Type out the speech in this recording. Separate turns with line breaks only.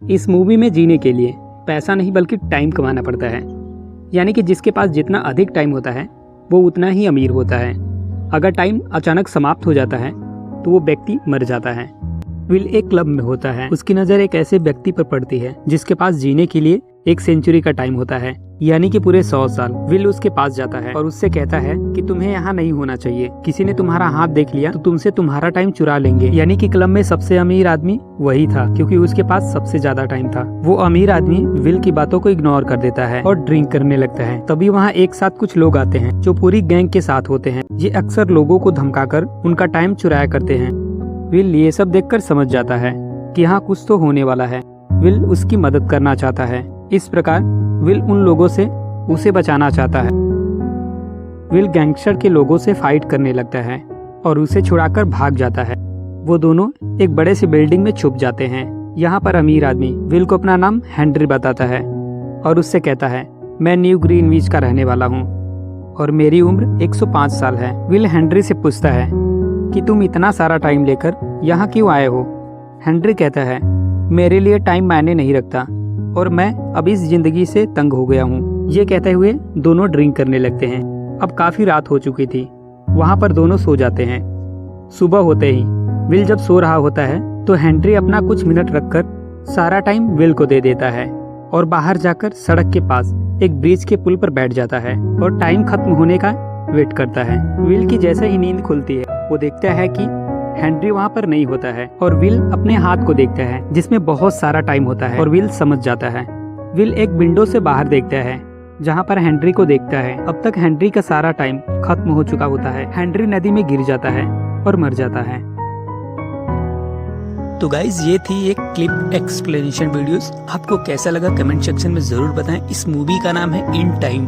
इस मूवी में जीने के लिए पैसा नहीं बल्कि टाइम कमाना पड़ता है, यानी कि जिसके पास जितना अधिक टाइम होता है वो उतना ही अमीर होता है। अगर टाइम अचानक समाप्त हो जाता है तो वो व्यक्ति मर जाता है। विल एक क्लब में होता है। उसकी नज़र एक ऐसे व्यक्ति पर पड़ती है जिसके पास जीने के लिए 1 सेंचुरी का टाइम होता है, यानी कि पूरे 100 साल। विल उसके पास जाता है और उससे कहता है कि तुम्हें यहाँ नहीं होना चाहिए, किसी ने तुम्हारा हाथ देख लिया तो तुमसे तुम्हारा टाइम चुरा लेंगे। यानी कि क्लब में सबसे अमीर आदमी वही था, क्योंकि उसके पास सबसे ज्यादा टाइम था। वो अमीर आदमी विल की बातों को इग्नोर कर देता है और ड्रिंक करने लगता है। तभी वहाँ एक साथ कुछ लोग आते हैं जो पूरी गैंग के साथ होते हैं। ये अक्सर लोगों को धमकाकर उनका टाइम चुराया करते हैं। विल ये सब देखकर समझ जाता है कि यहाँ कुछ तो होने वाला है। विल उसकी मदद करना चाहता है। इस प्रकार विल उन लोगों से उसे बचाना चाहता है। विल गैंगस्टर के लोगों से फाइट करने लगता है और उसे छुड़ाकर भाग जाता है। वो दोनों एक बड़े से बिल्डिंग में छुप जाते हैं। यहाँ पर अमीर आदमी विल को अपना नाम हेनरी बताता है और उससे कहता है, मैं न्यू ग्रीनविच का रहने वाला हूँ और मेरी उम्र 105 साल है। विल हेनरी से पूछता है कि तुम इतना सारा टाइम लेकर यहाँ क्यों आए हो। हेनरी कहता है, मेरे लिए टाइम मायने नहीं रखता और मैं अब इस जिंदगी से तंग हो गया हूँ। ये कहते हुए दोनों ड्रिंक करने लगते हैं। अब काफी रात हो चुकी थी। वहाँ पर दोनों सो जाते हैं। सुबह होते ही विल जब सो रहा होता है तो हेनरी अपना कुछ मिनट रखकर सारा टाइम विल को दे देता है और बाहर जाकर सड़क के पास एक ब्रिज के पुल पर बैठ जाता है और टाइम खत्म होने का वेट करता है। विल की जैसे ही नींद खुलती है वो देखता है कि हेनरी वहाँ पर नहीं होता है और विल अपने हाथ को देखता है जिसमें बहुत सारा टाइम होता है और विल समझ जाता है। विल एक विंडो से बाहर देखता है जहाँ पर हेनरी को देखता है। अब तक हेनरी का सारा टाइम खत्म हो चुका होता है। हेनरी नदी में गिर जाता है और मर जाता है।
तो गाइज ये थी एक क्लिप एक्सप्लेनेशन वीडियोस। आपको कैसा लगा कमेंट सेक्शन में जरूर बताएं। इस मूवी का नाम है इन टाइम।